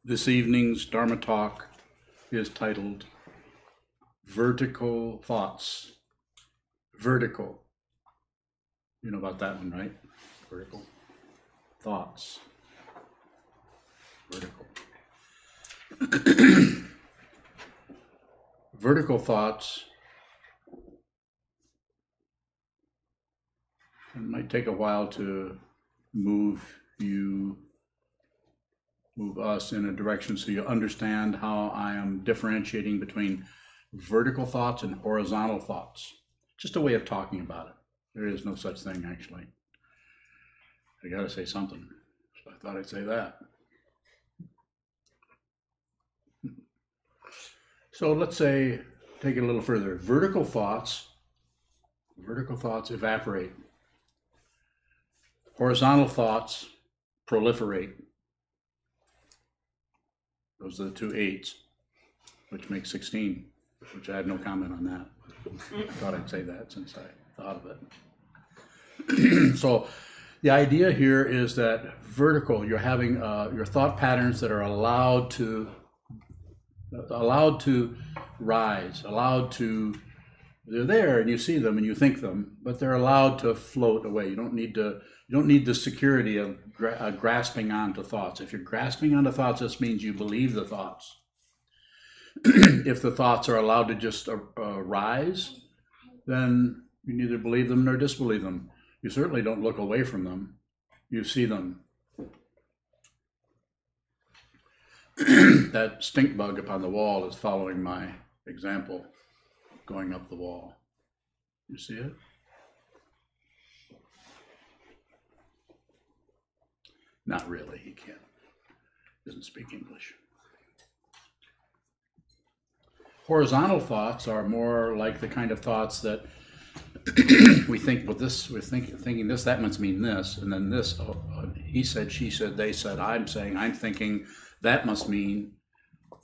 This evening's Dharma talk is titled Vertical Thoughts. Vertical. You know about that one, right? Vertical. Thoughts. Vertical. Vertical thoughts. It might take a while to move us in a direction so you understand how I am differentiating between vertical thoughts and horizontal thoughts. Just a way of talking about it. There is no such thing, actually. I gotta say something, so I thought I'd say that. So let's say, take it a little further. Vertical thoughts evaporate. Horizontal thoughts proliferate. Those are the two 8s, which makes 16, which I had no comment on that. I thought I'd say that since I thought of it. So the idea here is that vertical, you're having your thought patterns that are allowed to rise, they're there and you see them and you think them, but they're allowed to float away. You don't need the security of grasping onto thoughts. If you're grasping onto thoughts, this means you believe the thoughts. If the thoughts are allowed to just rise, then you neither believe them nor disbelieve them. You certainly don't look away from them. You see them. That stink bug upon the wall is following my example, going up the wall. You see it? Not really, he doesn't speak English. Horizontal thoughts are more like the kind of thoughts that we think, well, we're thinking this, that must mean this, and then this, he said, she said, they said, I'm saying, I'm thinking, that must mean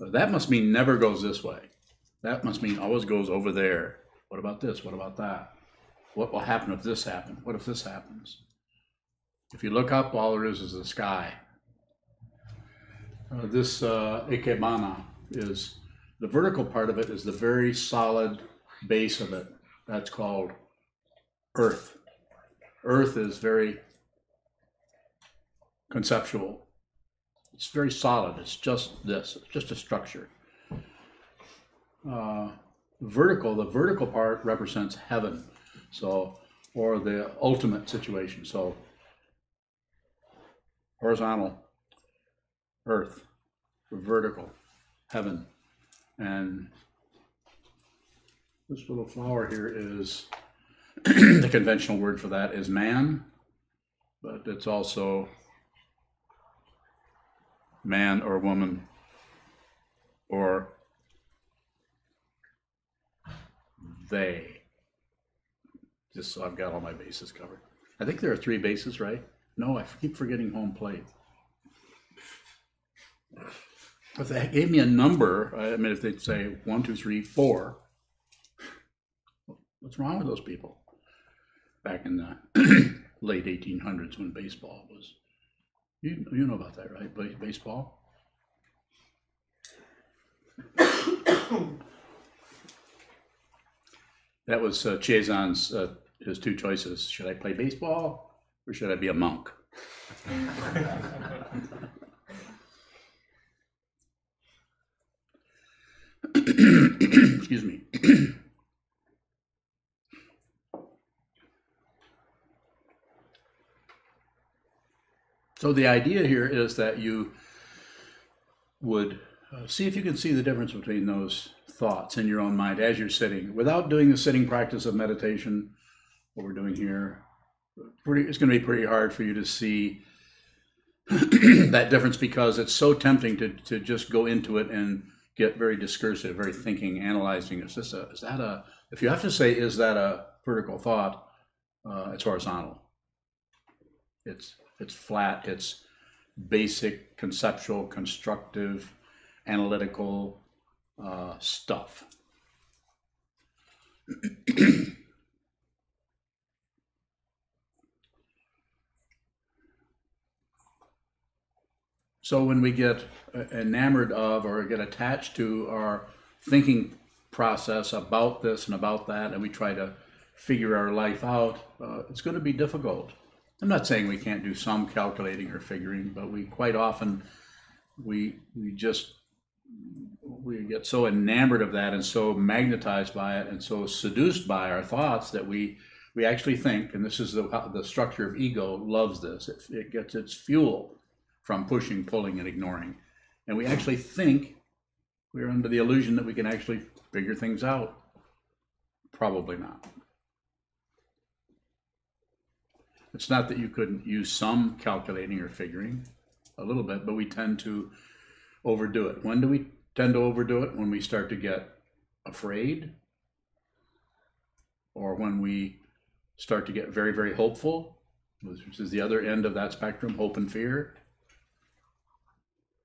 never goes this way. That must mean always goes over there. What about this? What about that? What will happen if this happens? What if this happens? If you look up, all there is the sky. This ikebana is, the vertical part of it is the very solid base of it. That's called earth. Earth is very conceptual. It's very solid. It's just this. It's just a structure. The vertical part represents heaven, or the ultimate situation. So horizontal, earth, vertical, heaven. And this little flower here is, the conventional word for that is man, but it's also man or woman or they. Just so I've got all my bases covered. I think there are 3 bases, right? No, I keep forgetting home plate. If they gave me a number, I mean, if they'd say 1, 2, 3, 4, what's wrong with those people? Back in the late 1800s when baseball was, you know about that, right? Baseball? That was Chazan's, his 2 choices. Should I play baseball or should I be a monk? Excuse me. So the idea here is that you would see if you can see the difference between those thoughts in your own mind as you're sitting, without doing the sitting practice of meditation, what we're doing here. It's going to be pretty hard for you to see that difference because it's so tempting to just go into it and get very discursive, very thinking, analyzing. If you have to say, is that a vertical thought? It's horizontal. It's flat. It's basic, conceptual, constructive, analytical stuff. So when we get enamored of or get attached to our thinking process about this and about that, and we try to figure our life out, it's going to be difficult. I'm not saying we can't do some calculating or figuring, but we quite often we get so enamored of that and so magnetized by it and so seduced by our thoughts that we actually think, and this is the structure of ego loves this. It gets its fuel from pushing, pulling, and ignoring, and we actually think we're under the illusion that we can actually figure things out. Probably not. It's not that you couldn't use some calculating or figuring, a little bit, but we tend to overdo it. When do we tend to overdo it? When we start to get afraid, or when we start to get very, very hopeful, which is the other end of that spectrum, hope and fear.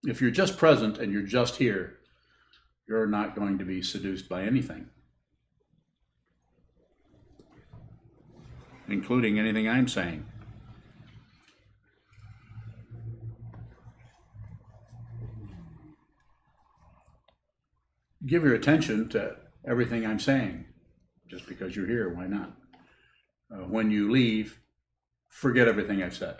If you're just present and you're just here, you're not going to be seduced by anything, including anything I'm saying. Give your attention to everything I'm saying. Just because you're here, why not? When you leave, forget everything I've said.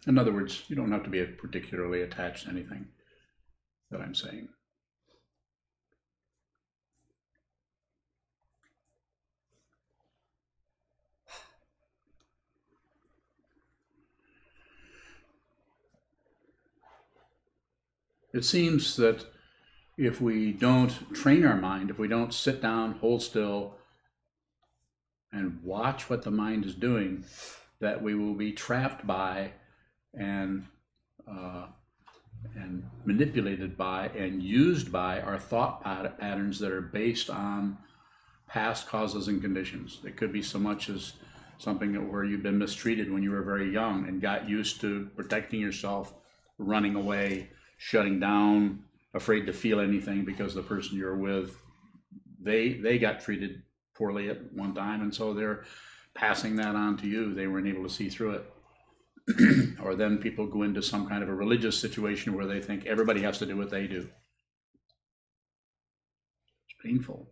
In other words, you don't have to be particularly attached to anything that I'm saying. It seems that if we don't train our mind, if we don't sit down, hold still, and watch what the mind is doing, that we will be trapped by and manipulated by and used by our thought patterns that are based on past causes and conditions. It could be so much as something where you've been mistreated when you were very young and got used to protecting yourself, running away, shutting down, afraid to feel anything because the person you're with, they got treated poorly at one time, and so they're passing that on to you. They weren't able to see through it. Or then people go into some kind of a religious situation where they think everybody has to do what they do. It's painful.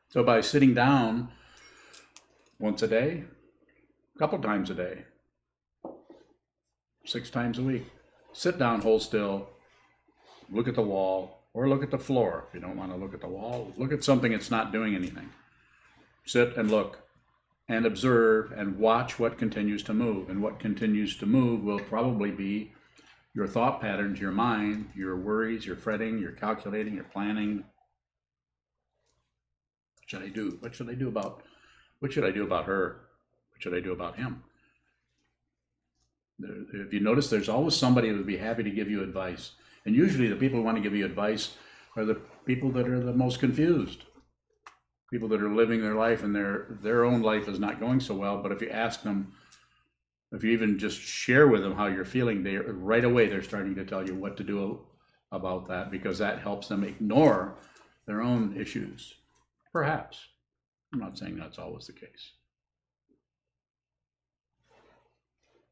So by sitting down once a day, a couple times a day, 6 times a week, sit down, hold still, look at the wall, or look at the floor. If you don't want to look at the wall, look at something that's not doing anything. Sit and look and observe and watch what continues to move. And what continues to move will probably be your thought patterns, your mind, your worries, your fretting, your calculating, your planning. What should I do? What should I do about her? What should I do about him? If you notice, there's always somebody who would be happy to give you advice. And usually the people who want to give you advice are the people that are the most confused. People that are living their life and their own life is not going so well. But if you ask them, if you even just share with them how you're feeling, right away they're starting to tell you what to do about that, because that helps them ignore their own issues. Perhaps. I'm not saying that's always the case.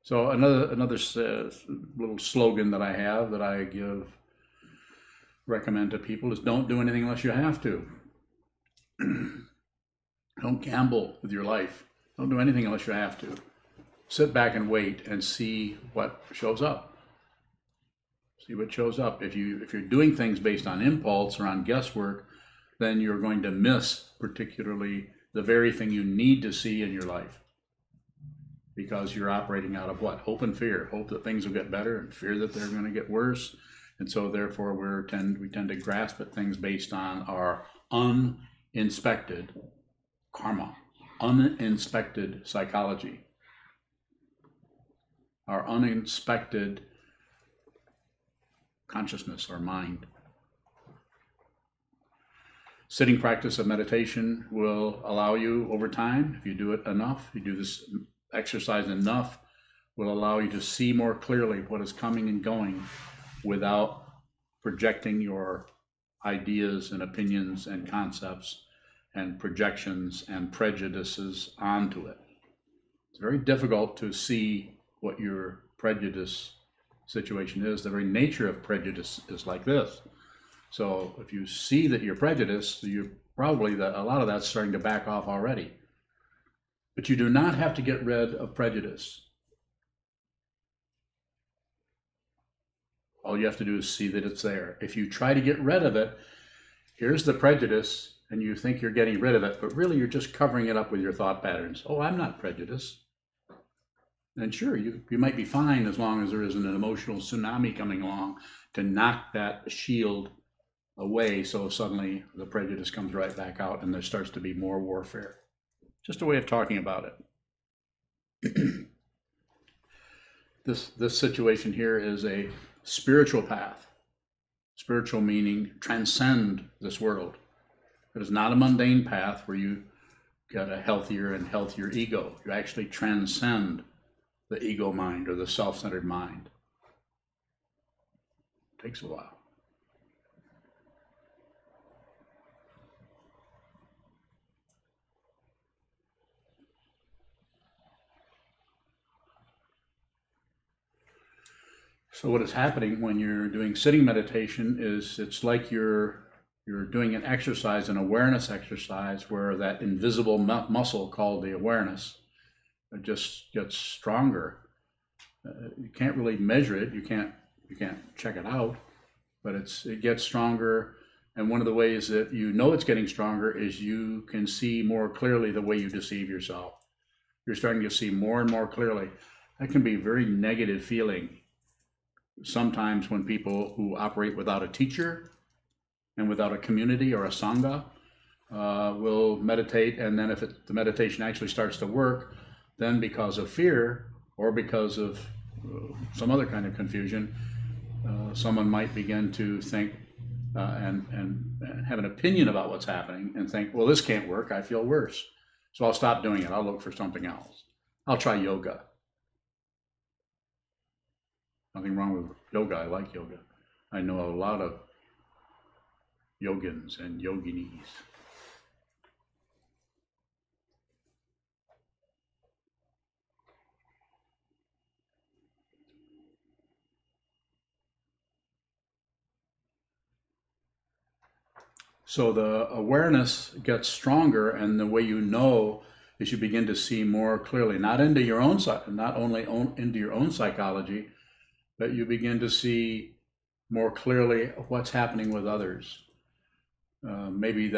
So another little slogan that I have that I recommend to people is don't do anything unless you have to. Don't gamble with your life. Don't do anything unless you have to. Sit back and wait and see what shows up. See what shows up. If you're doing things based on impulse or on guesswork, then you're going to miss particularly the very thing you need to see in your life. Because you're operating out of what? Hope and fear. Hope that things will get better and fear that they're going to get worse. And so therefore we tend to grasp at things based on our uninspected karma, uninspected psychology, our uninspected consciousness or mind. Sitting practice of meditation will allow you over time, if you do it enough, you do this exercise enough, will allow you to see more clearly what is coming and going without projecting your ideas and opinions and concepts and projections and prejudices onto it. It's very difficult to see what your prejudice situation is. The very nature of prejudice is like this. So if you see that you're prejudiced, you're probably a lot of that's starting to back off already. But you do not have to get rid of prejudice. All you have to do is see that it's there. If you try to get rid of it, here's the prejudice, and you think you're getting rid of it, but really you're just covering it up with your thought patterns. Oh, I'm not prejudiced. And sure, you might be fine as long as there isn't an emotional tsunami coming along to knock that shield away, so suddenly the prejudice comes right back out and there starts to be more warfare. Just a way of talking about it. This situation here is a spiritual path. Spiritual meaning transcend this world. It is not a mundane path where you get a healthier and healthier ego. You actually transcend the ego mind or the self-centered mind. It takes a while. So what is happening when you're doing sitting meditation is it's like you're doing an exercise, an awareness exercise, where that invisible muscle called the awareness just gets stronger. You can't really measure it. You can't check it out, but it gets stronger. And one of the ways that you know it's getting stronger is you can see more clearly the way you deceive yourself. You're starting to see more and more clearly. That can be a very negative feeling. Sometimes when people who operate without a teacher and without a community or a sangha will meditate, and then if the meditation actually starts to work, then because of fear or because of some other kind of confusion, someone might begin to think and have an opinion about what's happening and think, well, this can't work, I feel worse. So I'll stop doing it, I'll look for something else. I'll try yoga. Nothing wrong with yoga, I like yoga. I know a lot of yogins and yoginis. So the awareness gets stronger, and the way you know is you begin to see more clearly, not only into your own psychology, but you begin to see more clearly what's happening with others. Maybe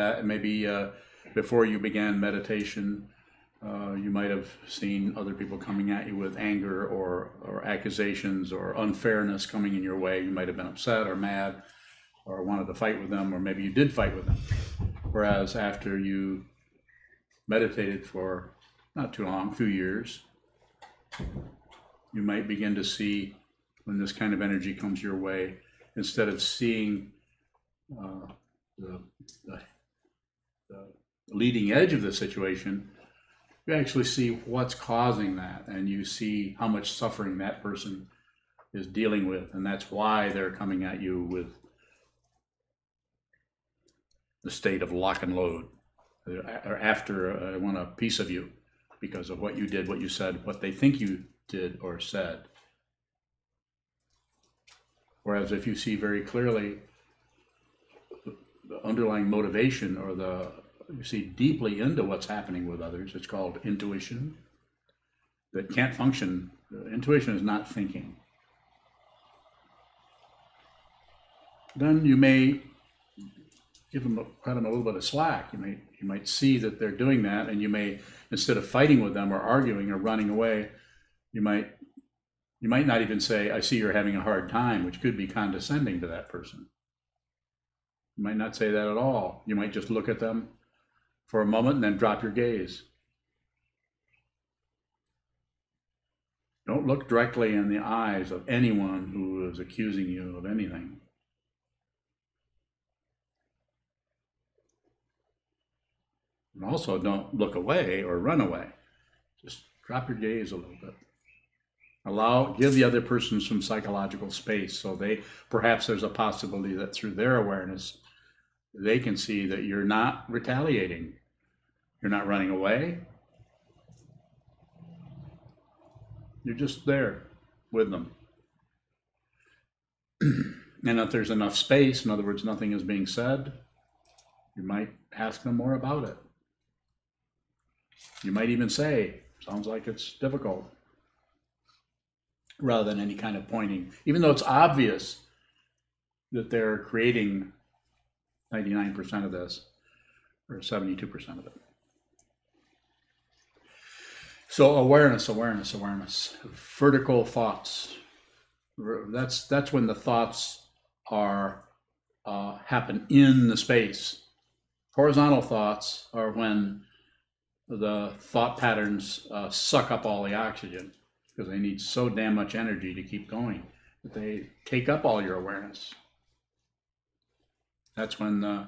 before you began meditation, you might have seen other people coming at you with anger or accusations or unfairness coming in your way. You might have been upset or mad or wanted to fight with them, or maybe you did fight with them. Whereas after you meditated for not too long, a few years, you might begin to see when this kind of energy comes your way, instead of seeing the leading edge of the situation, you actually see what's causing that, and you see how much suffering that person is dealing with, and that's why they're coming at you with the state of lock and load, or after I want a piece of you because of what you did, what you said, what they think you did or said. Whereas if you see very clearly the underlying motivation, or you see deeply into what's happening with others, it's called intuition, that can't function. Intuition is not thinking. Then you may cut them a little bit of slack. You might see that they're doing that, and you may, instead of fighting with them or arguing or running away, you might not even say, I see you're having a hard time, which could be condescending to that person. You might not say that at all. You might just look at them for a moment and then drop your gaze. Don't look directly in the eyes of anyone who is accusing you of anything. And also don't look away or run away. Just drop your gaze a little bit. Give the other person some psychological space, so perhaps there's a possibility that through their awareness, they can see that you're not retaliating. You're not running away. You're just there with them. And if there's enough space, in other words, nothing is being said, you might ask them more about it. You might even say, sounds like it's difficult, rather than any kind of pointing, even though it's obvious that they're creating 99% of this, or 72% of it. So awareness. Vertical thoughts. That's when the thoughts are happen in the space. Horizontal thoughts are when the thought patterns suck up all the oxygen, because they need so damn much energy to keep going that they take up all your awareness. That's when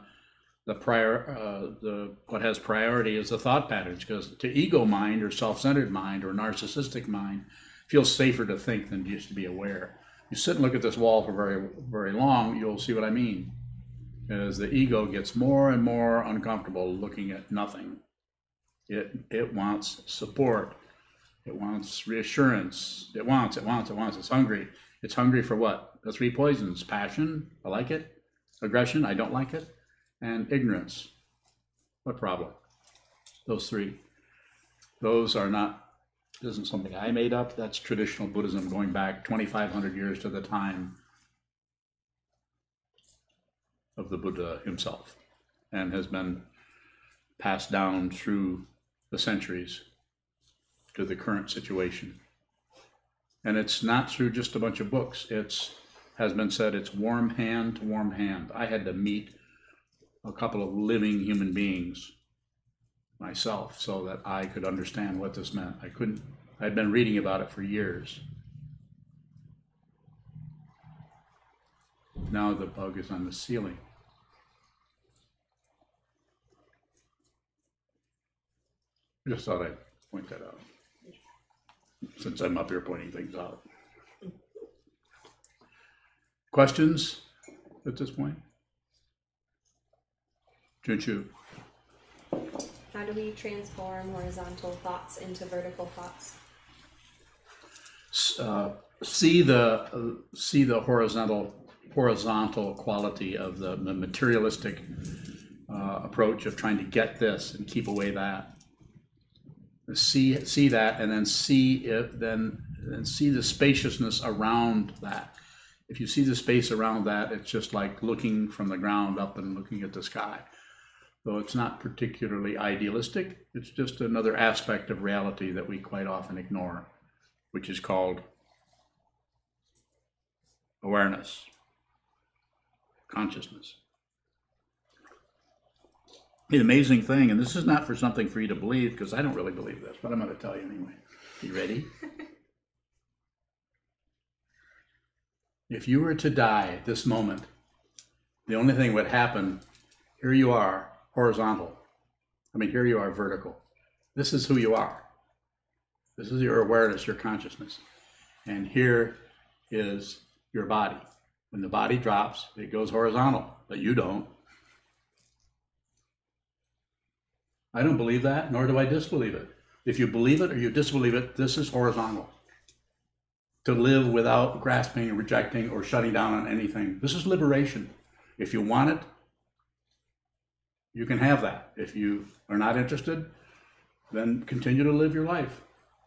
what has priority is the thought patterns, because to ego mind or self-centered mind or narcissistic mind, it feels safer to think than just to be aware. You sit and look at this wall for very, very long, you'll see what I mean. As the ego gets more and more uncomfortable looking at nothing. It wants support. It wants reassurance. It wants. It's hungry. It's hungry for what? The three poisons: passion, I like it; aggression, I don't like it; and ignorance. What problem? Those three. Those are not, isn't something I made up. That's traditional Buddhism going back 2,500 years to the time of the Buddha himself, and has been passed down through the centuries to the current situation. And it's not through just a bunch of books. Has been said, it's warm hand to warm hand. I had to meet a couple of living human beings myself so that I could understand what this meant. I'd been reading about it for years. Now the bug is on the ceiling. I just thought I'd point that out, since I'm up here pointing things out. Questions at this point? Junchu. How do we transform horizontal thoughts into vertical thoughts? See the horizontal quality of the materialistic approach of trying to get this and keep away that. See that, and then see the spaciousness around that. If you see the space around that, it's just like looking from the ground up and looking at the sky. Though it's not particularly idealistic, it's just another aspect of reality that we quite often ignore, which is called awareness, consciousness. The amazing thing, and this is not for something for you to believe, because I don't really believe this, but I'm going to tell you anyway. You ready? If you were to die at this moment, the only thing would happen, here you are, horizontal. Here you are, vertical. This is who you are. This is your awareness, your consciousness. And here is your body. When the body drops, it goes horizontal, but you don't. I don't believe that, nor do I disbelieve it. If you believe it or you disbelieve it, this is horizontal. To live without grasping or rejecting or shutting down on anything. This is liberation. If you want it, you can have that. If you are not interested, then continue to live your life.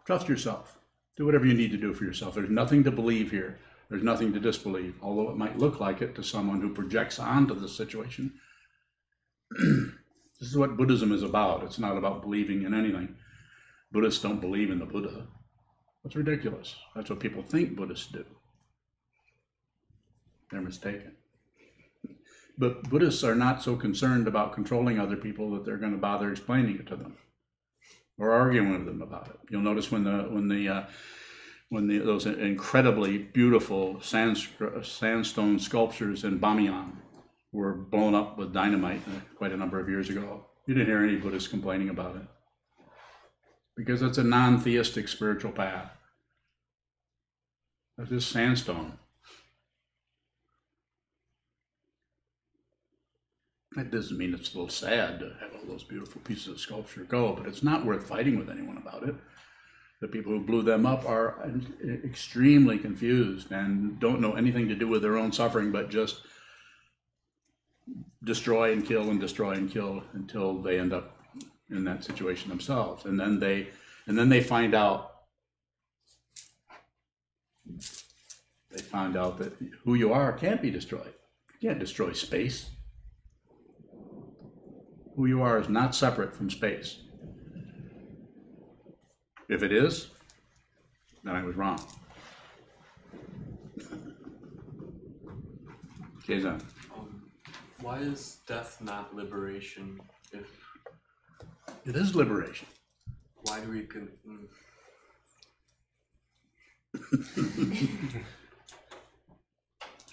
Trust yourself. Do whatever you need to do for yourself. There's nothing to believe here. There's nothing to disbelieve, although it might look like it to someone who projects onto the situation. This is what Buddhism is about. It's not about believing in anything. Buddhists don't believe in the Buddha. That's ridiculous. That's what people think Buddhists do. They're mistaken. But Buddhists are not so concerned about controlling other people that they're going to bother explaining it to them or arguing with them about it. You'll notice when those incredibly beautiful sandstone sculptures in Bamiyan were blown up with dynamite quite a number of years ago, you didn't hear any Buddhists complaining about it, because it's a non-theistic spiritual path. That's just sandstone. That doesn't mean it's a little sad to have all those beautiful pieces of sculpture go, but it's not worth fighting with anyone about it. The people who blew them up are extremely confused and don't know anything to do with their own suffering, but just destroy and kill and destroy and kill until they end up in that situation themselves. And then they find out. They found out that who you are can't be destroyed. You can't destroy space. Who you are is not separate from space. If it is, then I was wrong. Jason. Why is death not liberation? If it is liberation. Why do we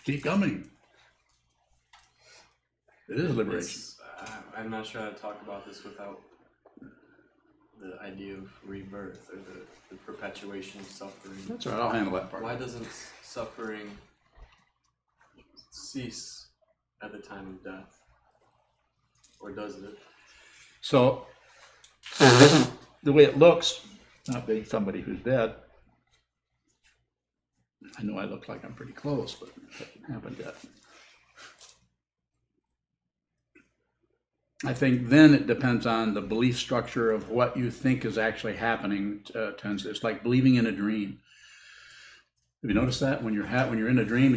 Keep coming. It is liberation. I'm not sure how to talk about this without the idea of rebirth or the perpetuation of suffering. That's all right, I'll handle that part. Why doesn't suffering cease at the time of death? Or does it? So, the way it looks, not being somebody who's dead, I know I look like I'm pretty close, but it hasn't happened yet. I think then it depends on the belief structure of what you think is actually happening. It's like believing in a dream. Have you noticed that when you're in a dream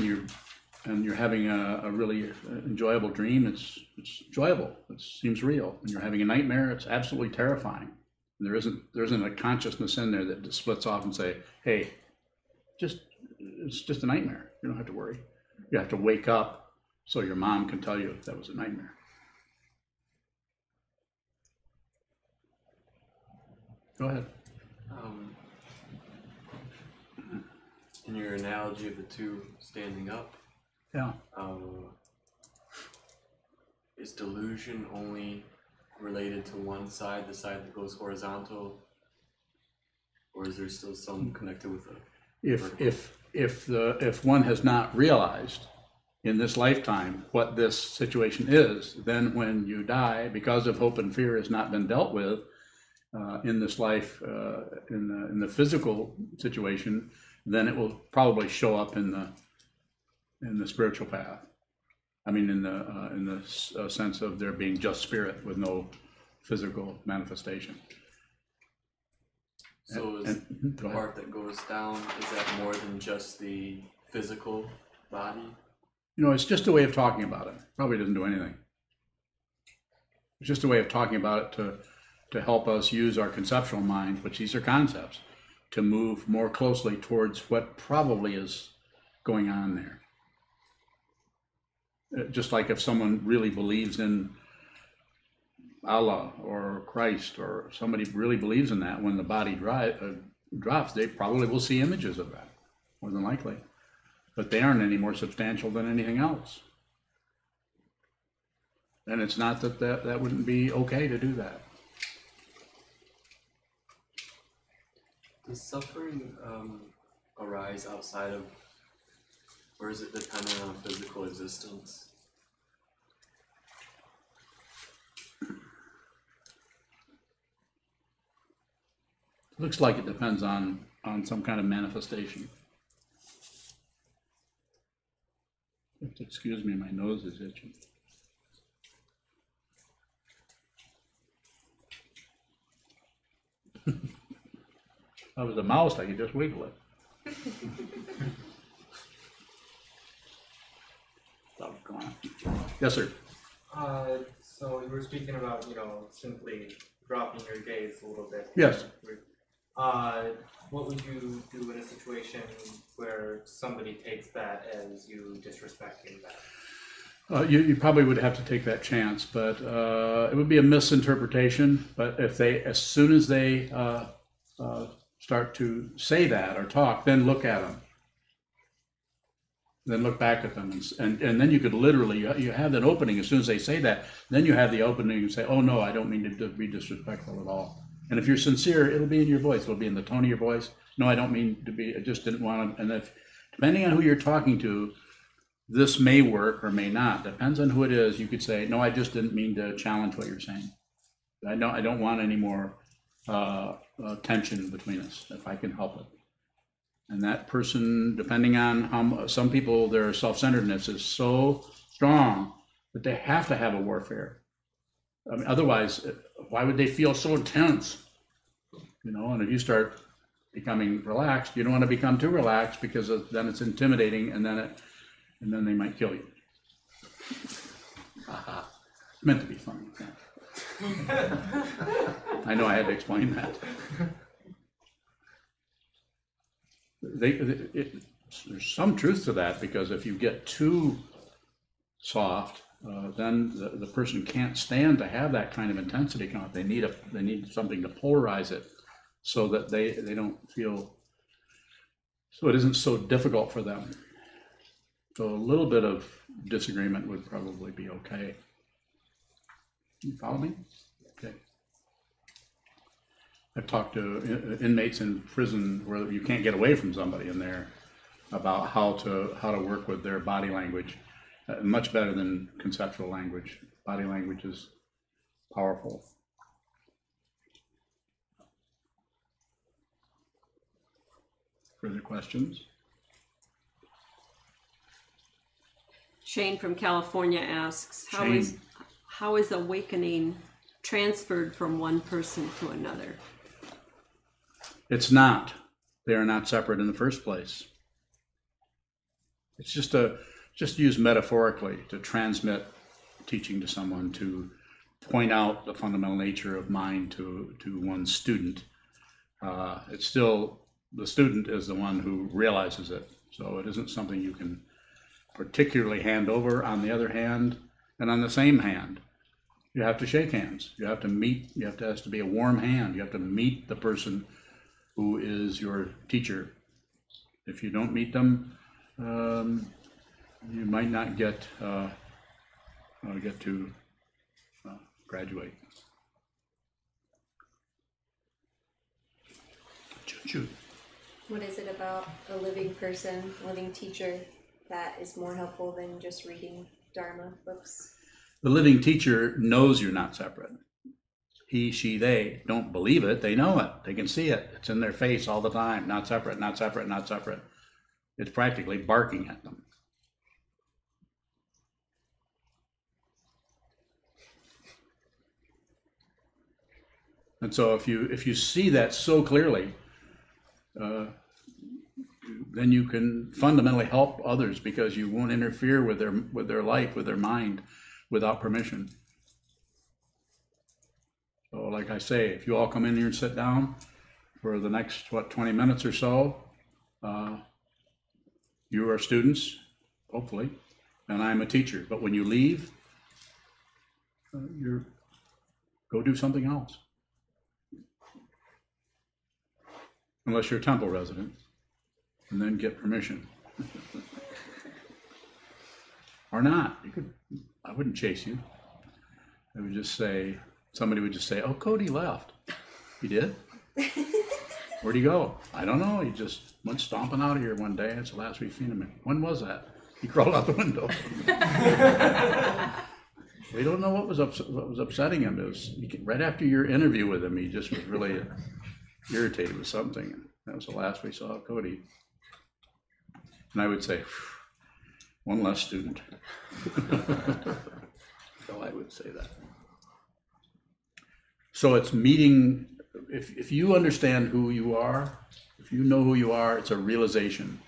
and you're having a really enjoyable dream, it's enjoyable. It seems real. When you're having a nightmare, it's absolutely terrifying. And there isn't a consciousness in there that just splits off and say, "Hey, it's just a nightmare. You don't have to worry." You have to wake up so your mom can tell you that was a nightmare. Go ahead. In your analogy of the two standing up, yeah, is delusion only related to one side, the side that goes horizontal, or is there still some connected with the? If one has not realized in this lifetime what this situation is, then when you die, because of hope and fear has not been dealt with in this life, in the physical situation, then it will probably show up in the spiritual path. I mean, in the sense of there being just spirit with no physical manifestation. So is the part that goes down, is that more than just the physical body? It's just a way of talking about it. Probably doesn't do anything. It's just a way of talking about it to help us use our conceptual mind, which these are concepts, to move more closely towards what probably is going on there. Just like if someone really believes in Allah or Christ, or somebody really believes in that, when the body drops, they probably will see images of that, more than likely. But they aren't any more substantial than anything else. And it's not that wouldn't be okay to do that. Does suffering arise outside of, or is it dependent on physical existence? Looks like it depends on some kind of manifestation. Excuse me, my nose is itching. If I was a mouse, I could just wiggle it. Stop going. Yes, sir. So you were speaking about, simply dropping your gaze a little bit. Yes. What would you do in a situation where somebody takes that as you disrespecting that? You probably would have to take that chance, but it would be a misinterpretation. But if as soon as they start to say that or talk, then look at them. Then look back at them, and then you could literally, you have that opening as soon as they say that. Then you have the opening and say, "Oh no, I don't mean to be disrespectful at all." And if you're sincere, it'll be in your voice. It'll be in the tone of your voice. "No, I don't mean to be. I just didn't want to." And depending on who you're talking to, this may work or may not. Depends on who it is. You could say, no, I just didn't mean to challenge what you're saying. I don't want any more tension between us if I can help it. And that person, depending on how some people, their self-centeredness is so strong that they have to have a warfare. I mean, otherwise, why would they feel so tense? You know, and if you start becoming relaxed, you don't want to become too relaxed because then it's intimidating, and then they might kill you. It's meant to be funny. I know I had to explain that. There's some truth to that, because if you get too soft, then the person can't stand to have that kind of intensity come up. They need something to polarize it so that they don't feel, so it isn't so difficult for them. So a little bit of disagreement would probably be okay. You follow me? Okay. I've talked to inmates in prison where you can't get away from somebody in there about how to work with their body language. Much better than conceptual language. Body language is powerful. Further questions? Shane from California asks, Shane. how is awakening transferred from one person to another? It's not. They are not separate in the first place. It's just used metaphorically to transmit teaching to someone, to point out the fundamental nature of mind to one's student. It's still, the student is the one who realizes it. So it isn't something you can particularly hand over. On the other hand, and on the same hand, you have to shake hands. You have to meet, it has to be a warm hand. You have to meet the person who is your teacher. If you don't meet them, you might not get to graduate. Choo-choo. What is it about a living person, living teacher, that is more helpful than just reading Dharma books? The living teacher knows you're not separate. He, she, they don't believe it. They know it. They can see it. It's in their face all the time. Not separate, not separate, not separate. It's practically barking at them. And so if you see that so clearly, then you can fundamentally help others, because you won't interfere with their life, with their mind, without permission. So like I say, if you all come in here and sit down for the next, 20 minutes or so, you are students, hopefully, and I'm a teacher. But when you leave, go do something else. Unless you're a temple resident, and then get permission. Or not. I wouldn't chase you. I would just say, somebody would just say, oh, Cody left. He did? Where'd he go? I don't know. He just went stomping out of here one day. That's the last we've seen him. When was that? He crawled out the window. We don't know what was upsetting him. It was right after your interview with him, he just was really irritated with something. And that was the last we saw of Cody. And I would say, one less student. So I would say that. So it's meeting, if you understand who you are, if you know who you are, it's a realization.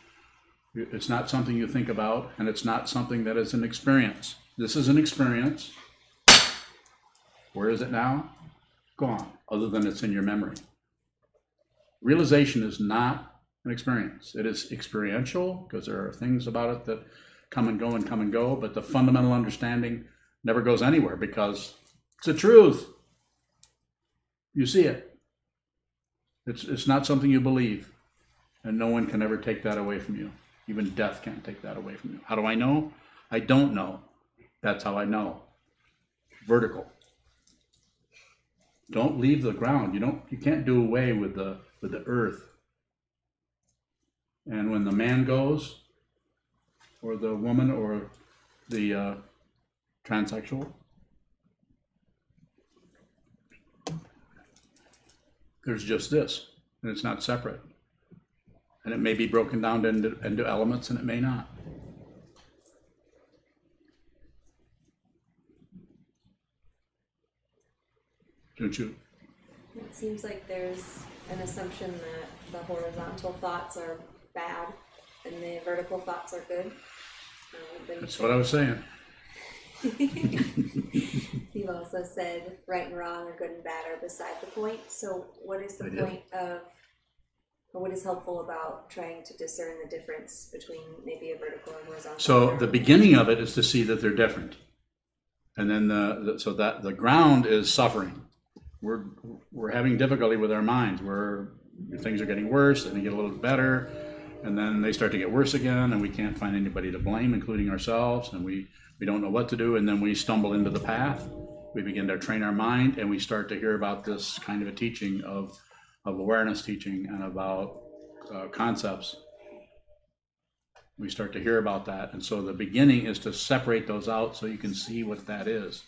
It's not something you think about, and it's not something that is an experience. This is an experience. Where is it now? Gone, other than it's in your memory. Realization is not an experience. It is experiential, because there are things about it that come and go, but the fundamental understanding never goes anywhere, because it's the truth. You see it. It's not something you believe, and no one can ever take that away from you. Even death can't take that away from you. How do I know? I don't know. That's how I know. Vertical. Don't leave the ground. You can't do away with the earth. And when the man goes, or the woman, or the transsexual, there's just this, and it's not separate. And it may be broken down into elements, and it may not. Don't you? It seems like there's an assumption that the horizontal thoughts are bad and the vertical thoughts are good. That's what I was saying. You've also said right and wrong or good and bad are beside the point. So what is the point of, or what is helpful about trying to discern the difference between maybe a vertical and horizontal? So the beginning of it is to see that they're different. And then so that the ground is suffering. We're having difficulty with our minds. Things are getting worse, and they get a little better, and then they start to get worse again, and we can't find anybody to blame, including ourselves, and we don't know what to do, and then we stumble into the path. We begin to train our mind, and we start to hear about this kind of a teaching of awareness teaching and about concepts. We start to hear about that, and so the beginning is to separate those out so you can see what that is.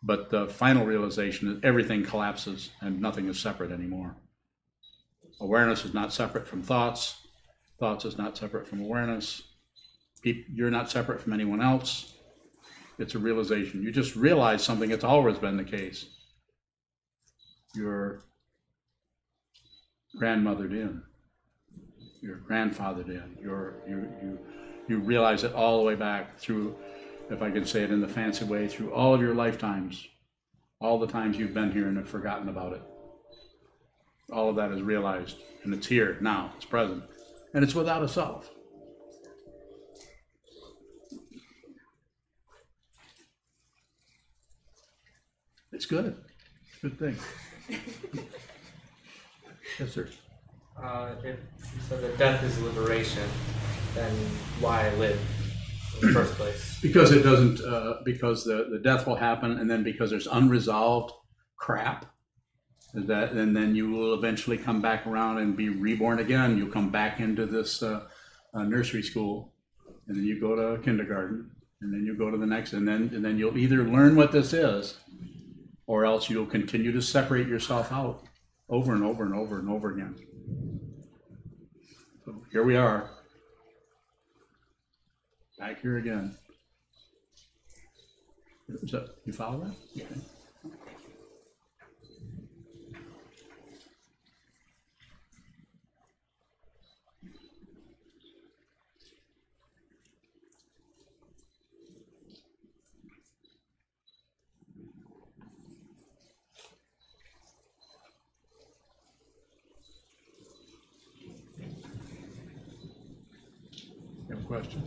But the final realization is everything collapses and nothing is separate anymore. Awareness is not separate from thoughts. Thoughts is not separate from awareness. You're not separate from anyone else. It's a realization. You just realize something that's always been the case. Your grandmother did. Your grandfather did. You realize it all the way back through, if I can say it in the fancy way, through all of your lifetimes, all the times you've been here and have forgotten about it. All of that is realized, and it's here now, it's present, and it's without a self. It's good. It's a good thing. Yes, sir. If so, that death is liberation, then why live in the first place? Because it doesn't. Because the death will happen, and then because there's unresolved crap, and then you will eventually come back around and be reborn again. You'll come back into this nursery school, and then you go to kindergarten, and then you go to the next, and then you'll either learn what this is, or else you'll continue to separate yourself out over and over and over and over again. So here we are, back here again. You follow that? Yes. Okay. You have a question?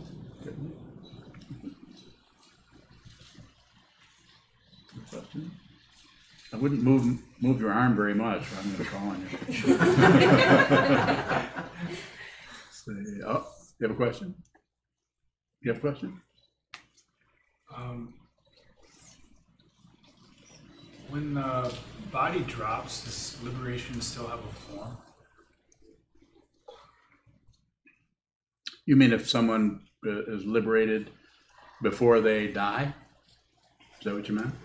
Question? I wouldn't move your arm very much. I'm going to call on you. Say, oh, you have a question? You have a question? When the body drops, does liberation still have a form? You mean if someone is liberated before they die? Is that what you meant?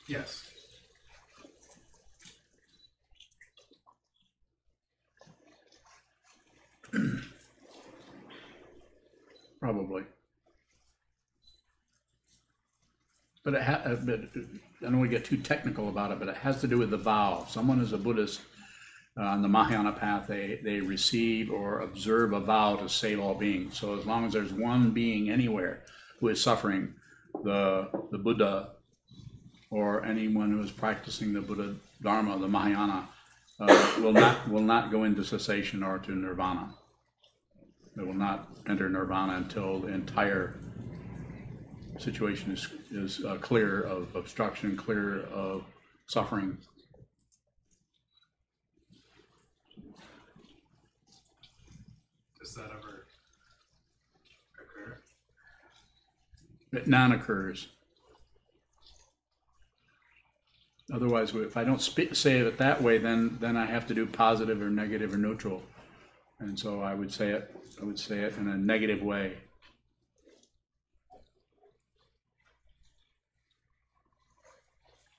Yes. Probably. But I don't want to get too technical about it, but it has to do with the vow. If someone is a Buddhist on the Mahayana path, they receive or observe a vow to save all beings. So as long as there's one being anywhere who is suffering, the Buddha or anyone who is practicing the Buddha Dharma, the Mahayana, will not go into cessation or to nirvana. They will not enter nirvana until the entire situation is clear of obstruction, clear of suffering. Does that ever occur? It non-occurs. Otherwise, if I don't say it that way, then I have to do positive or negative or neutral. And so I would say it in a negative way.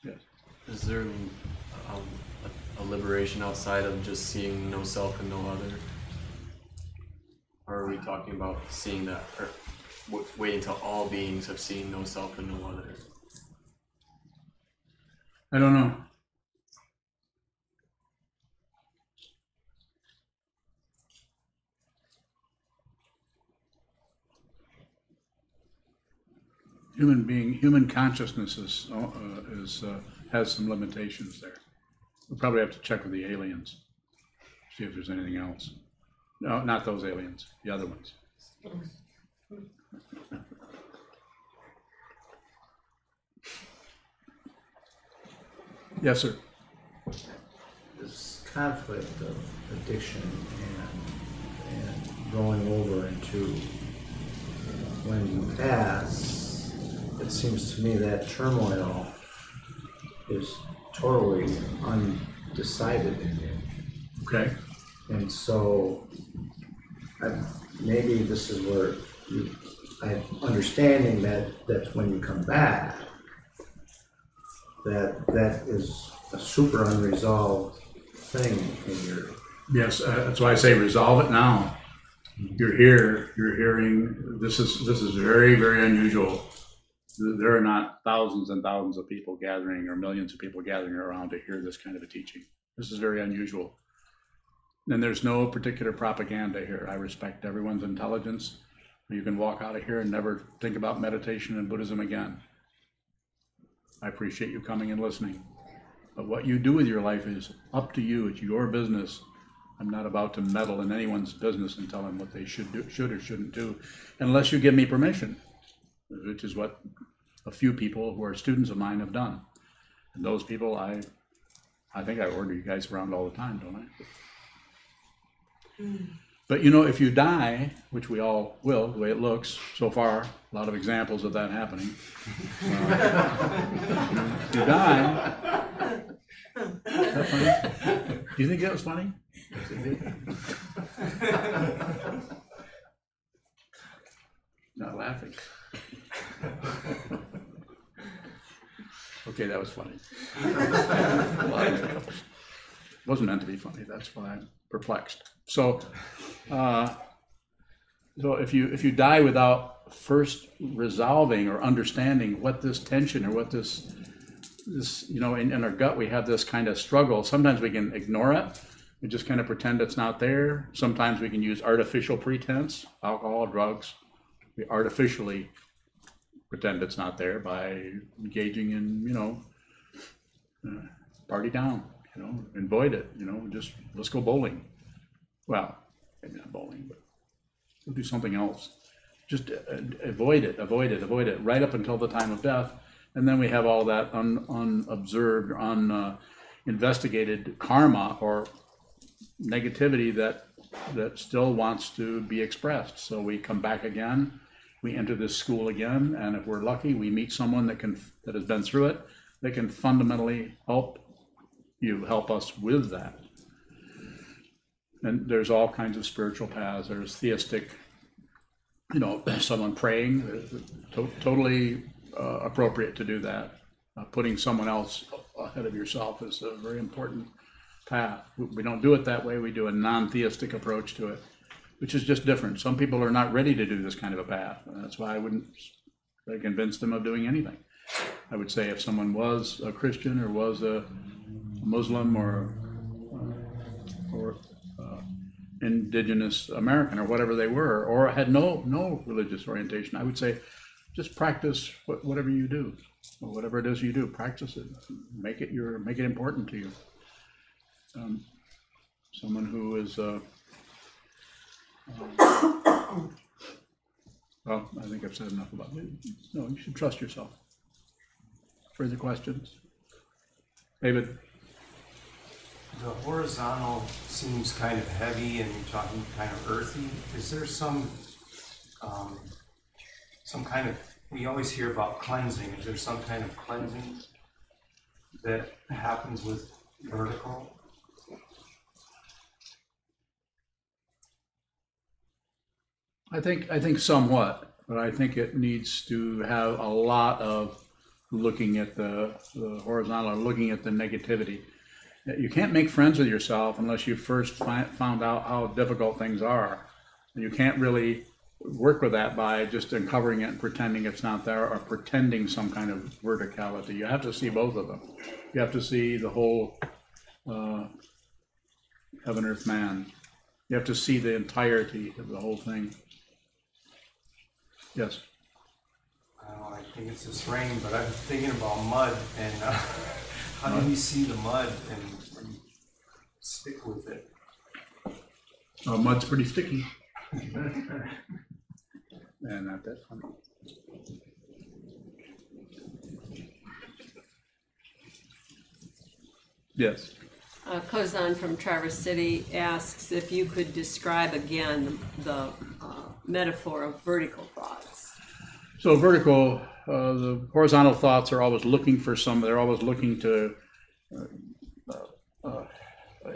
Yes. Is there a liberation outside of just seeing no self and no other? Or are we talking about seeing that, or waiting till all beings have seen no self and no other? I don't know. Human consciousness has some limitations there. We'll probably have to check with the aliens, see if there's anything else. No, not those aliens, the other ones. Yes, sir. This conflict of addiction and going over into when you pass, it seems to me that turmoil is totally undecided in you. Okay. And so maybe this is where I'm understanding that's when you come back, that is a super unresolved thing in your... Yes, that's why I say resolve it now. You're here, you're hearing, this is very, very unusual. There are not thousands and thousands of people gathering or millions of people gathering around to hear this kind of a teaching. This is very unusual. And there's no particular propaganda here. I respect everyone's intelligence. You can walk out of here and never think about meditation and Buddhism again. I appreciate you coming and listening. But what you do with your life is up to you. It's your business. I'm not about to meddle in anyone's business and tell them what they should or shouldn't do, unless you give me permission, which is what a few people who are students of mine have done. And those people, I think I order you guys around all the time, don't I? But you know, if you die, which we all will, the way it looks so far, a lot of examples of that happening. If you die, is that funny? Do you think that was funny? Not laughing. Okay, that was funny. It wasn't meant to be funny. That's why I'm perplexed. So if you die without first resolving or understanding what this tension or what this you know, in our gut we have this kind of struggle. Sometimes we can ignore it. We just kind of pretend it's not there. Sometimes we can use artificial pretense, alcohol, drugs. We artificially pretend it's not there by engaging in, you know, party down, you know, and void it, you know, just let's go bowling. Well, maybe not bowling, but we'll do something else. Just avoid it right up until the time of death. And then we have all that unobserved, uninvestigated karma or negativity that still wants to be expressed. So we come back again, we enter this school again, and if we're lucky, we meet someone that has been through it, that can fundamentally help us with that. And there's all kinds of spiritual paths. There's theistic, you know, someone praying, totally appropriate to do that. Putting someone else ahead of yourself is a very important path. We don't do it that way. We do a non-theistic approach to it, which is just different. Some people are not ready to do this kind of a path. And that's why I wouldn't convince them of doing anything. I would say if someone was a Christian or was a Muslim or indigenous American or whatever they were, or had no religious orientation, I would say just practice whatever you do, or whatever it is you do. Practice it. Make it important to you. Someone who is well, I think I've said enough about it. No, you should trust yourself. Further questions? David? The horizontal seems kind of heavy and you're talking kind of earthy. Is there some kind of, we always hear about cleansing. Is there some kind of cleansing that happens with vertical? I think somewhat, but I think it needs to have a lot of looking at the horizontal, or looking at the negativity. You can't make friends with yourself unless you first found out how difficult things are. You can't really work with that by just uncovering it and pretending it's not there, or pretending some kind of verticality. You have to see both of them. You have to see the whole heaven, earth, man. You have to see the entirety of the whole thing. Yes. I think it's this rain, but I'm thinking about mud, and how do you see the mud and stick with it? Mud's pretty sticky. And not that funny. Yes. Kozan from Traverse City asks if you could describe again the metaphor of vertical thoughts. So vertical, the horizontal thoughts are always looking for they're always looking to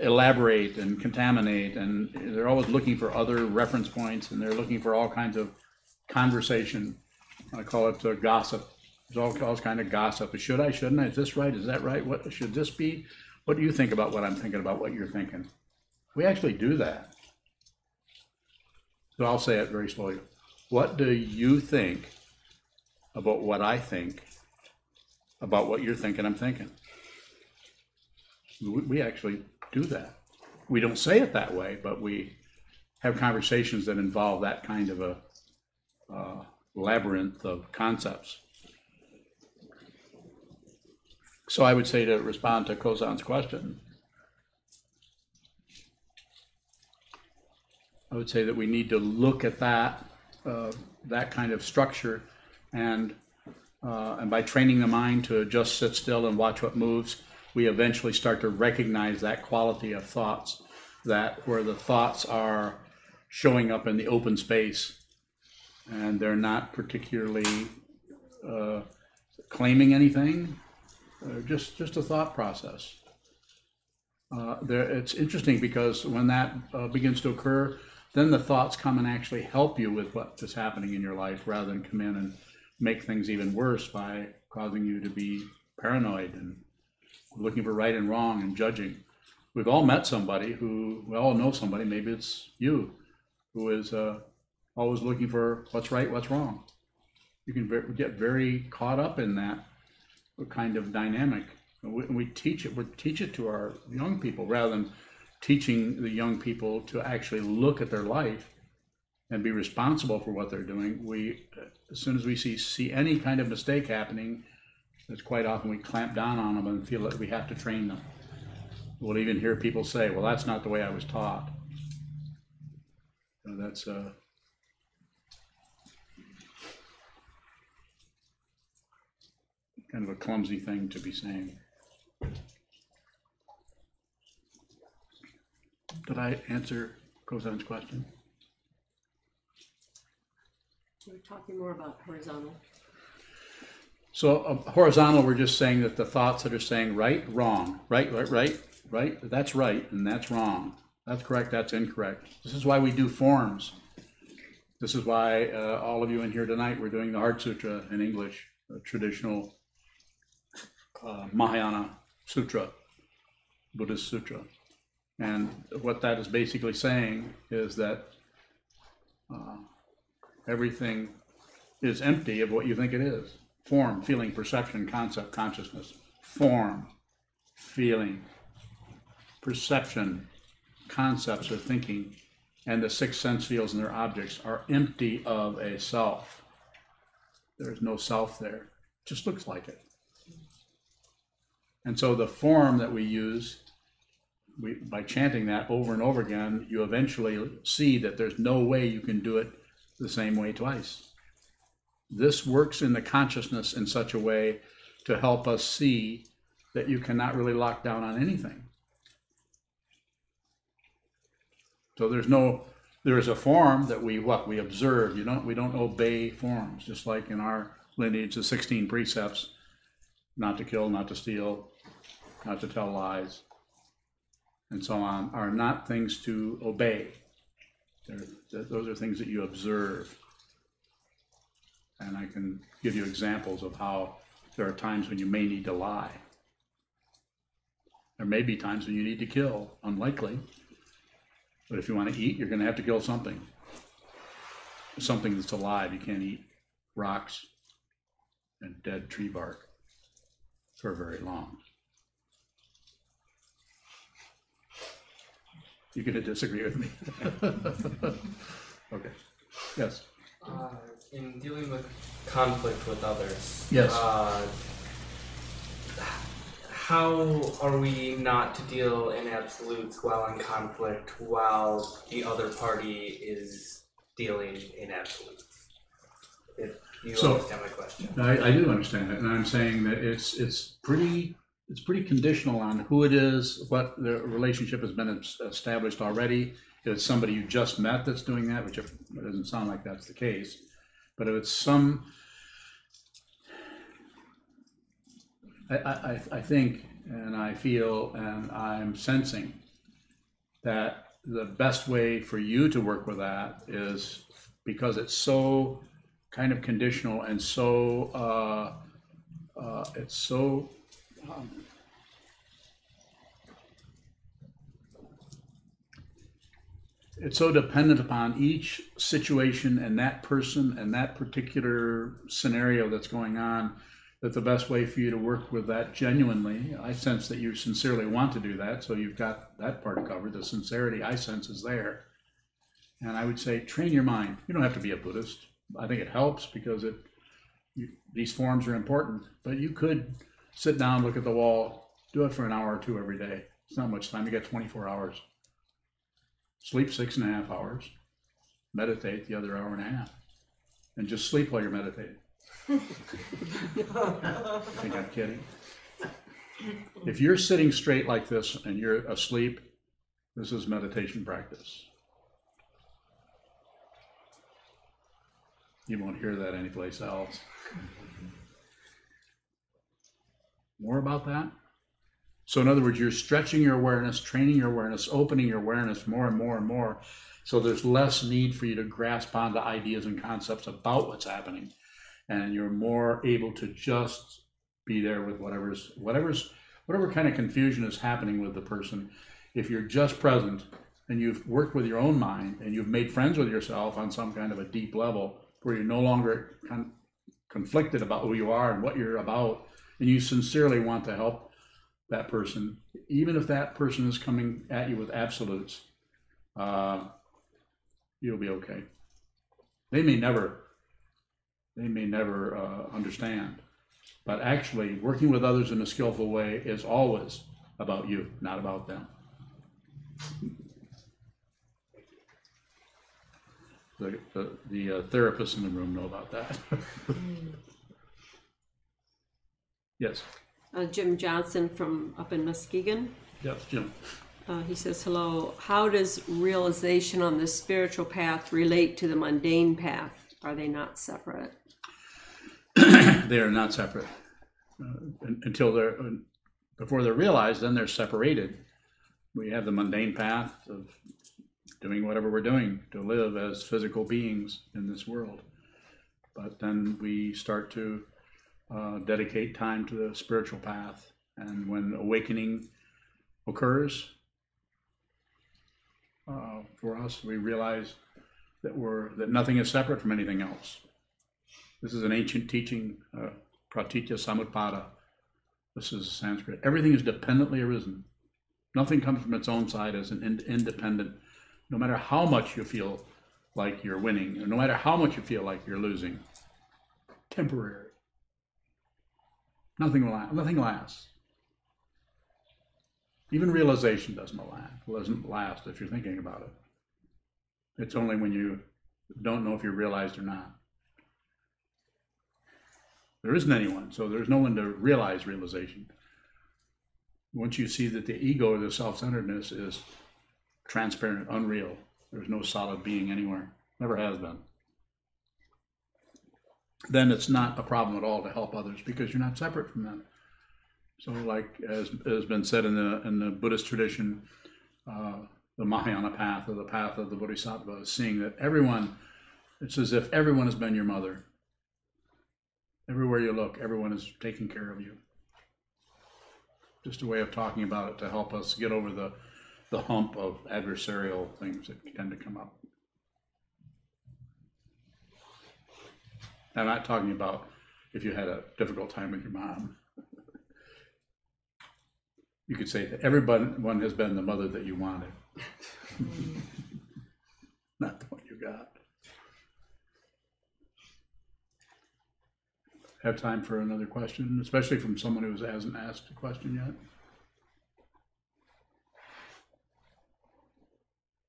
elaborate and contaminate, and they're always looking for other reference points, and they're looking for all kinds of conversation. I call it gossip. There's all kinds of gossip. Should I, shouldn't I? Is this right? Is that right? What should this be? What do you think about what I'm thinking about what you're thinking? We actually do that. So I'll say it very slowly. What do you think about what I think about what you're thinking I'm thinking? We actually do that. We don't say it that way, but we have conversations that involve that kind of a labyrinth of concepts. So I would say, to respond to Kozan's question, I would say that we need to look at that kind of structure, and by training the mind to just sit still and watch what moves, we eventually start to recognize that quality of thoughts, that where the thoughts are showing up in the open space, and they're not particularly claiming anything. Just a thought process. It's interesting because when that begins to occur, then the thoughts come and actually help you with what is happening in your life, rather than come in and make things even worse by causing you to be paranoid and looking for right and wrong and judging. We've all met somebody we all know somebody, maybe it's you, who is always looking for what's right, what's wrong. You can get very caught up in that kind of dynamic. We teach it to our young people, rather than teaching the young people to actually look at their life and be responsible for what they're doing. As soon as we see any kind of mistake happening, it's quite often we clamp down on them and feel that we have to train them. We'll even hear people say, well, that's not the way I was taught. So that's kind of a clumsy thing to be saying. Did I answer Kozan's question? We're talking more about horizontal. So horizontal, we're just saying that the thoughts that are saying right, wrong, right, that's right, and that's wrong. That's correct, that's incorrect. This is why we do forms. This is why all of you in here tonight, we're doing the Heart Sutra in English, a traditional Mahayana Sutra, Buddhist Sutra. And what that is basically saying is that everything is empty of what you think it is. Form, feeling, perception, concept, consciousness. Form, feeling, perception, concepts or thinking, and the six sense fields and their objects are empty of a self. There's no self there. It just looks like it. And so the form that we use, by chanting that over and over again, you eventually see that there's no way you can do it the same way twice. This works in the consciousness in such a way to help us see that you cannot really lock down on anything. So there is a form that we observe. We don't obey forms, just like in our lineage, the 16 precepts: not to kill, not to steal, not to tell lies, and so on, are not things to obey. Those are things that you observe. And I can give you examples of how there are times when you may need to lie. There may be times when you need to kill, unlikely. But if you want to eat, you're going to have to kill something. Something that's alive. You can't eat rocks and dead tree bark for very long. You can disagree with me. Okay. Yes. In dealing with conflict with others, Yes. how are we not to deal in absolutes while in conflict while the other party is dealing in absolutes? If you understand my question. I do understand it, and I'm saying that it's pretty conditional on who it is, what the relationship has been established already. If it's somebody you just met that's doing that, which it doesn't sound like that's the case, but if it's I think, and I feel, and I'm sensing that the best way for you to work with that is, because it's so kind of conditional and so it's so it's so dependent upon each situation and that person and that particular scenario that's going on, that the best way for you to work with that genuinely, I sense that you sincerely want to do that, so you've got that part covered. The sincerity I sense is there. And I would say, train your mind. You don't have to be a Buddhist. I think it helps because these forms are important, but you could sit down, look at the wall, do it for an hour or two every day. It's not much time. You got 24 hours. Sleep 6.5 hours, meditate the other hour and a half, and just sleep while you're meditating. I think I'm kidding. If you're sitting straight like this and you're asleep, this is meditation practice. You won't hear that anyplace else. More about that? So in other words, you're stretching your awareness, training your awareness, opening your awareness more and more and more. So there's less need for you to grasp onto ideas and concepts about what's happening. And you're more able to just be there with whatever kind of confusion is happening with the person. If you're just present and you've worked with your own mind and you've made friends with yourself on some kind of a deep level where you're no longer conflicted about who you are and what you're about, and you sincerely want to help that person, even if that person is coming at you with absolutes, you'll be okay. They may never understand, but actually working with others in a skillful way is always about you, not about them. The therapists in the room know about that. Yes. Jim Johnson from up in Muskegon. Yes, Jim. He says, hello, how does realization on the spiritual path relate to the mundane path? Are they not separate? They are not separate. Before they're realized, then they're separated. We have the mundane path of doing whatever we're doing to live as physical beings in this world. But then we start to dedicate time to the spiritual path. And when awakening occurs for us, we realize that nothing is separate from anything else. This is an ancient teaching, pratitya samutpada. This is Sanskrit. Everything is dependently arisen. Nothing comes from its own side as an independent, no matter how much you feel like you're winning, or no matter how much you feel like you're losing. Temporary. Nothing lasts. Even realization doesn't last if you're thinking about it. It's only when you don't know if you're realized or not. There isn't anyone, so there's no one to realize realization. Once you see that the ego or the self-centeredness is transparent, unreal, there's no solid being anywhere, never has been, then it's not a problem at all to help others because you're not separate from them. So, like as has been said in the Buddhist tradition, the Mahayana path, or the path of the Bodhisattva, is seeing that everyone. It's as if everyone has been your mother. Everywhere you look, everyone is taking care of you. Just a way of talking about it to help us get over the hump of adversarial things that tend to come up. I'm not talking about if you had a difficult time with your mom. You could say that everyone has been the mother that you wanted. Not the one you got. Have time for another question, especially from someone who hasn't asked a question yet?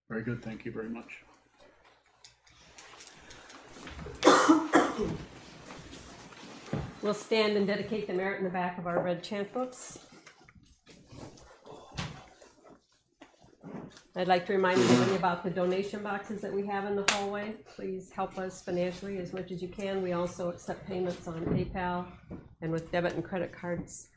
Very good, thank you very much. We'll stand and dedicate the merit in the back of our red chant books. I'd like to remind everybody about the donation boxes that we have in the hallway. Please help us financially as much as you can. We also accept payments on PayPal and with debit and credit cards.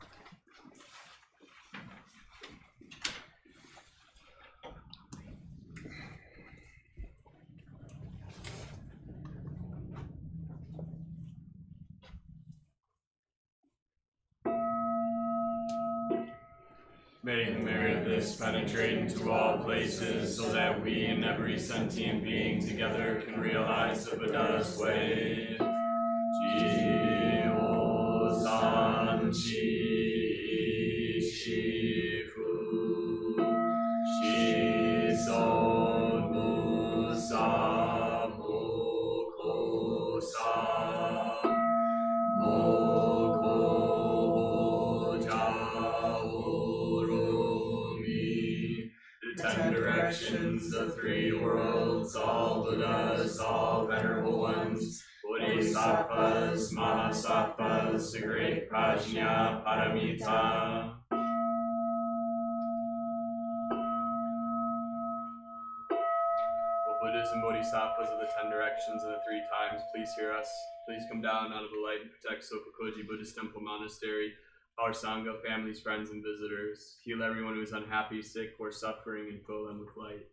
May the merit of this penetrate into all places, so that we and every sentient being together can realize the Buddha's way. Ji-o-san chi-shi-fu, shi-son-mu-sa-mu-ko-sa. The 10 directions, the 3 worlds, all Buddhas, all venerable ones, Bodhisattvas, Mahasattvas, the great Prajna Paramita. O Buddhas and Bodhisattvas of the 10 directions and the 3 times, please hear us. Please come down out of the light and protect Sokukoji Buddhist Temple Monastery, our Sangha, families, friends, and visitors. Heal everyone who is unhappy, sick, or suffering, and fill them with light.